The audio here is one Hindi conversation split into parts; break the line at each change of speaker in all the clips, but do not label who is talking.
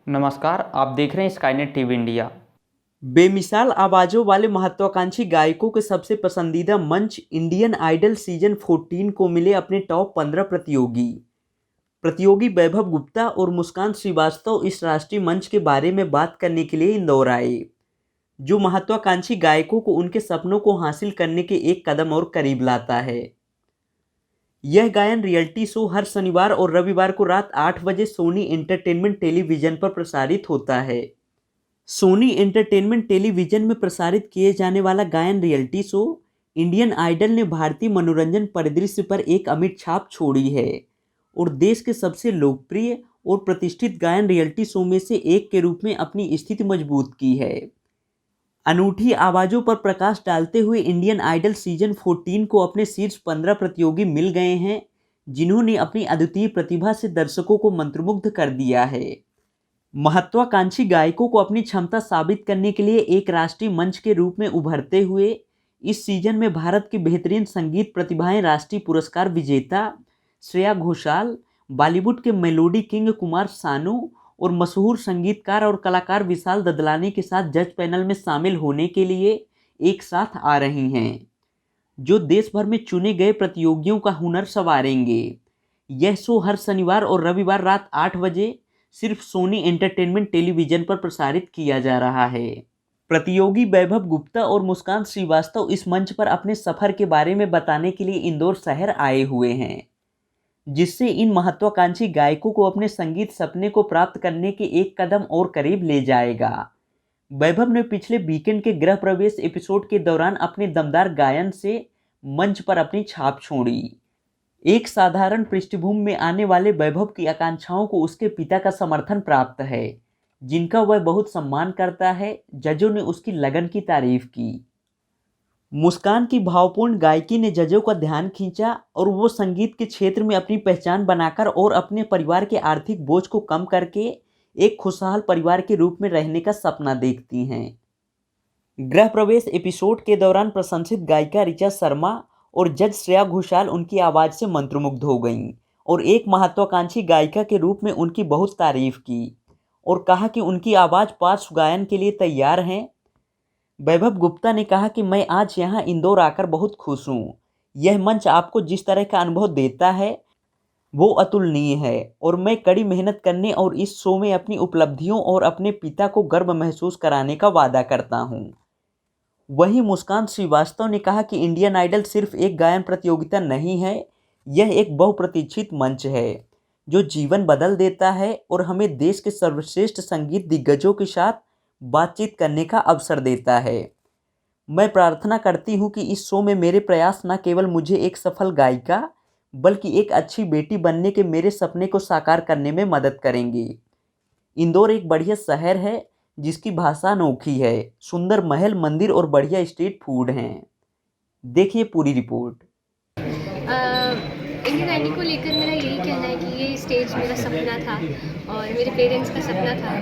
नमस्कार, आप देख रहे हैं स्काईनेट टीवी इंडिया।
बेमिसाल आवाजों वाले महत्वाकांक्षी गायकों के सबसे पसंदीदा मंच इंडियन आइडल सीजन 14 को मिले अपने टॉप 15 प्रतियोगी। प्रतियोगी वैभव गुप्ता और मुस्कान श्रीवास्तव इस राष्ट्रीय मंच के बारे में बात करने के लिए इंदौर आए, जो महत्वाकांक्षी गायकों को उनके सपनों को हासिल करने के एक कदम और करीब लाता है। यह गायन रियलिटी शो हर शनिवार और रविवार को रात 8 बजे सोनी एंटरटेनमेंट टेलीविजन पर प्रसारित होता है। सोनी एंटरटेनमेंट टेलीविजन में प्रसारित किए जाने वाला गायन रियलिटी शो इंडियन आइडल ने भारतीय मनोरंजन परिदृश्य पर एक अमिट छाप छोड़ी है और देश के सबसे लोकप्रिय और प्रतिष्ठित गायन रियलिटी शो में से एक के रूप में अपनी स्थिति मजबूत की है। अनूठी आवाज़ों पर प्रकाश डालते हुए इंडियन आइडल सीजन 14 को अपने शीर्ष 15 प्रतियोगी मिल गए हैं, जिन्होंने अपनी अद्वितीय प्रतिभा से दर्शकों को मंत्रमुग्ध कर दिया है। महत्वाकांक्षी गायकों को अपनी क्षमता साबित करने के लिए एक राष्ट्रीय मंच के रूप में उभरते हुए इस सीजन में भारत की बेहतरीन संगीत प्रतिभाएं राष्ट्रीय पुरस्कार विजेता श्रेया घोषाल, बॉलीवुड के मेलोडी किंग कुमार सानू और मशहूर संगीतकार और कलाकार विशाल ददलानी के साथ जज पैनल में शामिल होने के लिए एक साथ आ रही हैं, जो देश भर में चुने गए प्रतियोगियों का हुनर संवारेंगे। यह शो हर शनिवार और रविवार रात 8 बजे सिर्फ सोनी एंटरटेनमेंट टेलीविजन पर प्रसारित किया जा रहा है। प्रतियोगी वैभव गुप्ता और मुस्कान श्रीवास्तव इस मंच पर अपने सफर के बारे में बताने के लिए इंदौर शहर आए हुए हैं, जिससे इन महत्वाकांक्षी गायकों को अपने संगीत सपने को प्राप्त करने के एक कदम और करीब ले जाएगा। वैभव ने पिछले वीकेंड के गृह प्रवेश एपिसोड के दौरान अपने दमदार गायन से मंच पर अपनी छाप छोड़ी। एक साधारण पृष्ठभूमि में आने वाले वैभव की आकांक्षाओं को उसके पिता का समर्थन प्राप्त है, जिनका वह बहुत सम्मान करता है। जजों ने उसकी लगन की तारीफ की। मुस्कान की भावपूर्ण गायकी ने जजों का ध्यान खींचा और वो संगीत के क्षेत्र में अपनी पहचान बनाकर और अपने परिवार के आर्थिक बोझ को कम करके एक खुशहाल परिवार के रूप में रहने का सपना देखती हैं। गृह प्रवेश एपिसोड के दौरान प्रशंसित गायिका ऋचा शर्मा और जज श्रेया घोषाल उनकी आवाज़ से मंत्रमुग्ध हो गईं और एक महत्वाकांक्षी गायिका के रूप में उनकी बहुत तारीफ की और कहा कि उनकी आवाज़ पार्श्व गायन के लिए तैयार हैं। वैभव गुप्ता ने कहा कि मैं आज यहाँ इंदौर आकर बहुत खुश हूँ। यह मंच आपको जिस तरह का अनुभव देता है वो अतुलनीय है और मैं कड़ी मेहनत करने और इस शो में अपनी उपलब्धियों और अपने पिता को गर्व महसूस कराने का वादा करता हूँ। वहीं मुस्कान श्रीवास्तव ने कहा कि इंडियन आइडल सिर्फ एक गायन प्रतियोगिता नहीं है, यह एक बहुप्रतीक्षित मंच है जो जीवन बदल देता है और हमें देश के सर्वश्रेष्ठ संगीत दिग्गजों के साथ बातचीत करने का अवसर देता है। मैं प्रार्थना करती हूँ कि इस शो में मेरे प्रयास न केवल मुझे एक सफल गायिका बल्कि एक अच्छी बेटी बनने के मेरे सपने को साकार करने में मदद करेंगे। इंदौर एक बढ़िया शहर है जिसकी भाषा अनोखी है, सुंदर महल, मंदिर और बढ़िया स्ट्रीट फूड हैं। देखिए पूरी रिपोर्ट।
इंडियन आइडल को लेकर मेरा यही कहना है कि ये स्टेज मेरा सपना था और मेरे पेरेंट्स का सपना था।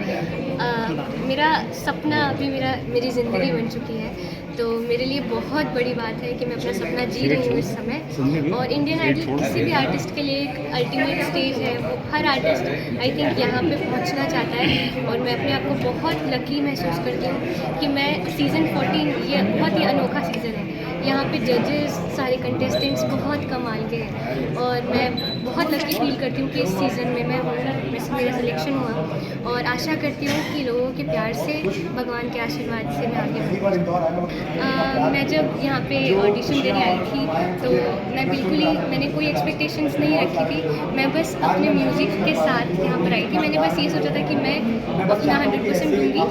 मेरा सपना अभी मेरी ज़िंदगी बन चुकी है, तो मेरे लिए बहुत बड़ी बात है कि मैं अपना सपना जी रही हूँ इस समय। और इंडियन आइडल किसी भी आर्टिस्ट के लिए एक अल्टीमेट स्टेज है। वो हर आर्टिस्ट आई थिंक यहाँ पे पहुँचना चाहता है और मैं अपने आप को बहुत लकी महसूस करती हूँ कि मैं सीज़न 14, ये बहुत ही अनोखा सीज़न है। यहाँ पे जजेस सारे कंटेस्टेंट्स बहुत कमाल के हैं और मैं बहुत लकी फील करती हूँ कि इस सीज़न में मैं हूँ, मेरा सिलेक्शन हुआ और आशा करती हूँ कि लोगों के प्यार से, भगवान के आशीर्वाद से मैं आगे बढ़ूँ। मैं जब यहाँ पे ऑडिशन देने आई थी तो मैंने कोई एक्सपेक्टेशंस नहीं रखी थी। मैं बस अपने म्यूज़िक के साथ यहाँ पर आई थी। मैंने बस ये सोचा था कि मैं अपना 100% दूँगी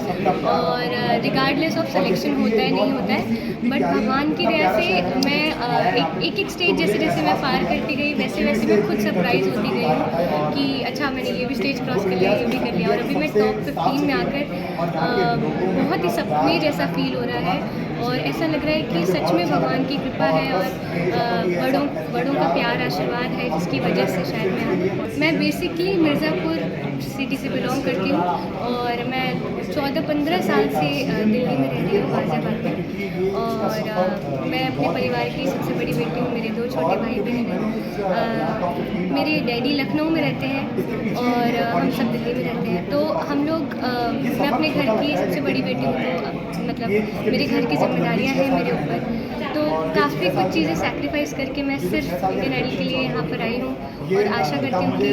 और रिगार्डलेस ऑफ सिलेक्शन होता है नहीं होता है, बट भगवान की दया से मैं एक स्टेज जैसे जैसे मैं पार करती गई वैसे वैसे मैं खुद सरप्राइज़ होती गई हूँ कि अच्छा मैंने ये भी स्टेज क्रॉस कर लिया, ये भी कर लिया और अभी मैं टॉप 15 में आकर बहुत ही सपने जैसा फील हो रहा है और ऐसा लग रहा है कि सच में भगवान की कृपा है और बड़ों का प्यार आशीर्वाद है जिसकी वजह से शायद मैं बेसिकली मिर्ज़ापुर सिटी से बिलोंग करती हूँ और मैं 14-15 साल से दिल्ली में रहती हूँ, गाज़ियाबाद में। और मैं अपने परिवार की सबसे बड़ी बेटी हूँ, मेरे 2 छोटे भाई बहन हैं। मेरे डैडी लखनऊ में रहते हैं और हम सब दिल्ली में रहते हैं। तो हम लोग मैं अपने घर की सबसे बड़ी बेटी हूँ, तो मतलब मेरे घर की जिम्मेदारियाँ हैं मेरे ऊपर, तो काफ़ी कुछ चीज़ें सैक्रिफाइस करके मैं सिर्फ इंडियन आइडल के लिए यहाँ पर आई हूँ और आशा करती हूँ कि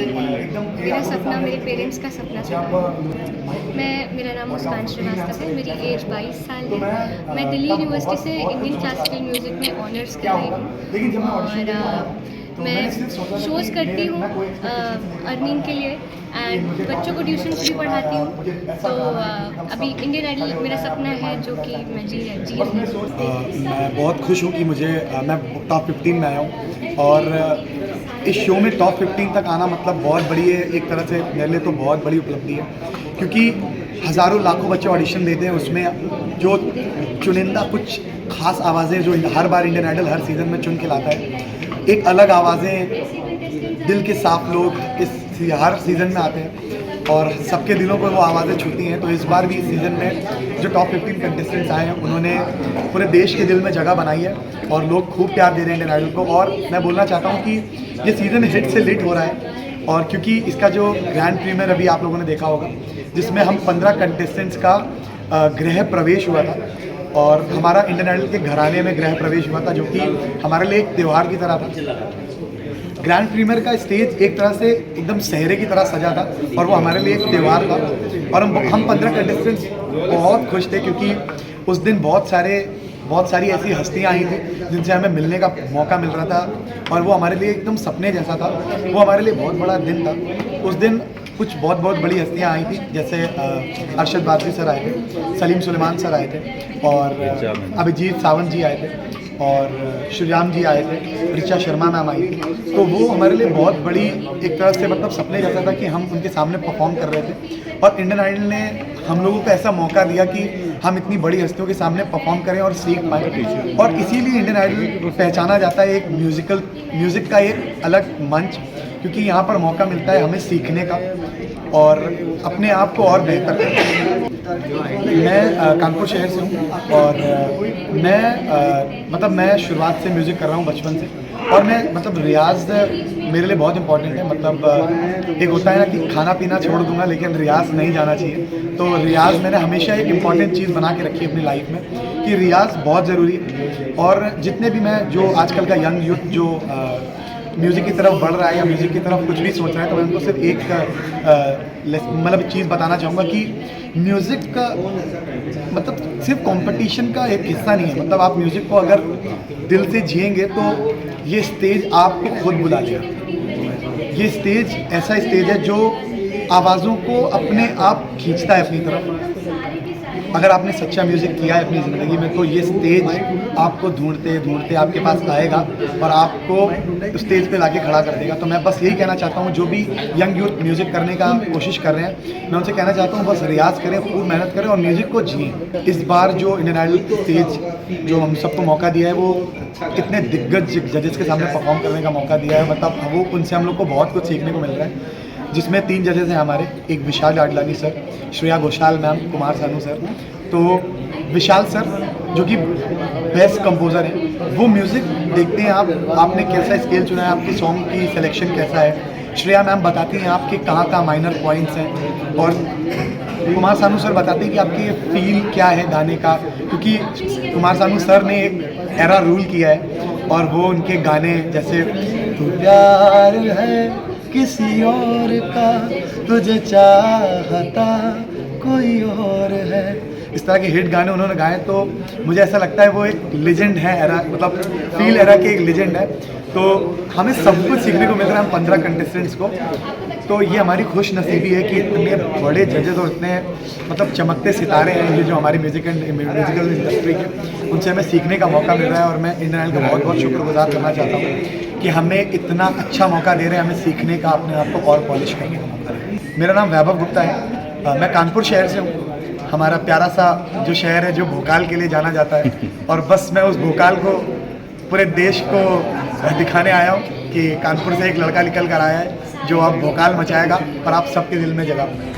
मेरा सपना मेरे पेरेंट्स का सपना था। मेरा नाम मुस्कान श्रीवास्तव है, मेरी एज 22 साल है। मैं दिल्ली यूनिवर्सिटी से इंडियन क्लासिकल म्यूज़िक में ऑनर्स कर रही हूँ और मैं शोज़ करती हूँ अर्निंग के लिए एंड बच्चों को ट्यूशन्स भी पढ़ाती हूँ। तो अभी इंडियन आइडल मेरा सपना है जो कि मैं जी रही हूँ।
मैं बहुत खुश हूँ कि मैं टॉप 15 में आया हूँ और इस शो में टॉप 15 तक आना मतलब बहुत बड़ी है, एक तरह से मेरे लिए तो बहुत बड़ी उपलब्धि है, क्योंकि हज़ारों लाखों बच्चे ऑडिशन देते हैं, उसमें जो चुनिंदा कुछ खास आवाज़ें जो हर बार इंडियन आइडल हर सीज़न में चुन के लाता है, एक अलग आवाज़ें, दिल के साफ लोग इस हर सीज़न में आते हैं और सबके दिलों को वो आवाज़ें छूती हैं। तो इस बार भी इस सीज़न में जो टॉप 15 कंटेस्टेंट्स आए हैं उन्होंने पूरे देश के दिल में जगह बनाई है और लोग खूब प्यार दे रहे हैं इंडियन आइडल को। और मैं बोलना चाहता हूँ कि ये सीज़न हिट से लिट हो रहा है और क्योंकि इसका जो ग्रैंड प्रीमियर अभी आप लोगों ने देखा होगा, जिसमें हम 15 कंटेस्टेंट्स का गृह प्रवेश हुआ था और हमारा इंडियन आइडल के घराने में गृह प्रवेश हुआ था, जो कि हमारे लिए एक त्यौहार की तरह था। ग्रैंड प्रीमियर का स्टेज एक तरह से एकदम सहरे की तरह सजा था और वो हमारे लिए एक त्यौहार था और हम 15 कंटेस्टेंट्स बहुत खुश थे, क्योंकि उस दिन बहुत सारी ऐसी हस्तियाँ आई थी जिनसे हमें मिलने का मौका मिल रहा था और वो हमारे लिए एकदम सपने जैसा था। वो हमारे लिए बहुत बड़ा दिन था। उस दिन कुछ बहुत बड़ी हस्तियाँ आई थी, जैसे अरशद बादरी सर आए थे, सलीम सुलेमान सर आए थे और अभिजीत सावंत जी आए थे और श्रीराम जी आए थे, ऋचा शर्मा मैम आई थी। तो वो हमारे लिए बहुत बड़ी एक तरह से मतलब सपने जैसा था कि हम उनके सामने परफॉर्म कर रहे थे और इंडियन आइडल ने हम लोगों को ऐसा मौका दिया कि हम इतनी बड़ी हस्तियों के सामने परफॉर्म करें और सीख पाएँ। और इसीलिए इंडियन आइडल पहचाना जाता है एक म्यूज़िक का एक अलग मंच, क्योंकि यहाँ पर मौका मिलता है हमें सीखने का और अपने आप को और बेहतर करने का। मैं कानपुर शहर से हूँ और मैं शुरुआत से म्यूज़िक कर रहा हूँ बचपन से और मैं मतलब रियाज़ मेरे लिए बहुत इंपॉर्टेंट है। मतलब एक होता है ना कि खाना पीना छोड़ दूंगा लेकिन रियाज़ नहीं जाना चाहिए, तो रियाज़ मैंने हमेशा एक इम्पॉर्टेंट चीज़ बना के रखी है अपनी लाइफ में कि रियाज़ बहुत ज़रूरी है। और जितने भी मैं जो आजकल का यंग यूथ जो म्यूज़िक की तरफ बढ़ रहा है या म्यूज़िक की तरफ कुछ भी सोच रहा है, तो मैं उनको सिर्फ एक मतलब चीज़ बताना चाहूँगा कि म्यूज़िक का मतलब सिर्फ कंपटीशन का एक हिस्सा नहीं है। मतलब आप म्यूज़िक को अगर दिल से जिएंगे तो ये स्टेज आपको खुद बुला लेगा। ये स्टेज ऐसा स्टेज है जो आवाज़ों को अपने आप खींचता है अपनी तरफ। अगर आपने सच्चा म्यूज़िक किया है अपनी ज़िंदगी में तो ये स्टेज आपको ढूंढते ढूंढते आपके पास आएगा और आपको स्टेज पे लाके खड़ा कर देगा। तो मैं बस यही कहना चाहता हूँ, जो भी यंग यूथ म्यूज़िक करने का कोशिश कर रहे हैं, मैं उनसे कहना चाहता हूँ बस रियाज़ करें, खूब मेहनत करें और म्यूज़िक को जिएं। इस बार जो इंडियन आइडल स्टेज जो हम सबको मौका दिया है, वो इतने दिग्गज जजेस के सामने परफॉर्म करने का मौका दिया है। मतलब वो उनसे हम लोग को बहुत कुछ सीखने को मिल रहा है, जिसमें 3 जजेस हैं हमारे, एक विशाल आडलानी sir, Shreya Ghoshal ma'am, Kumar Sanu sir. तो विशाल सर जो कि बेस्ट कंपोज़र हैं, वो म्यूज़िक देखते हैं आपने कैसा स्केल चुना है, आपकी सॉन्ग की सिलेक्शन कैसा है। श्रेया मैम बताती हैं आपके कहाँ माइनर पॉइंट्स हैं और कुमार सानू सर बताते हैं कि आपकी फील क्या है गाने का, क्योंकि कुमार सानू सर ने एक एरा रूल किया है और वो उनके गाने जैसे तू प्यार है किसी और का, तुझे चाहता कोई और है, इस तरह के हिट गाने उन्होंने गाए। तो मुझे ऐसा लगता है वो एक लेजेंड है, एरा मतलब फील एरा के एक लेजेंड है। तो हमें सब कुछ सीखने को मिल रहा है हम 15 कंटेस्टेंट्स को। तो ये हमारी खुश नसीबी है कि इतने बड़े जजेस और इतने मतलब चमकते सितारे हैं ये जो हमारी म्यूज़िकल इंडस्ट्री के, उनसे हमें सीखने का मौका मिल रहा है। और मैं इंडियन आइडल का बहुत शुक्रगुजार करना चाहता हूँ कि हमें इतना अच्छा मौका दे रहे हैं, हमें सीखने का, अपने आप को और पॉलिश करने का मौका दे रहे हैं। मेरा नाम वैभव गुप्ता है, मैं कानपुर शहर से हूँ। हमारा प्यारा सा जो शहर है जो भोकाल के लिए जाना जाता है, और बस मैं उस भोकाल को पूरे देश को दिखाने आया हूँ कि कानपुर से एक लड़का निकल कर आया है जो अब भोकाल मचाएगा और आप सबके दिल में जगह बनाएगा।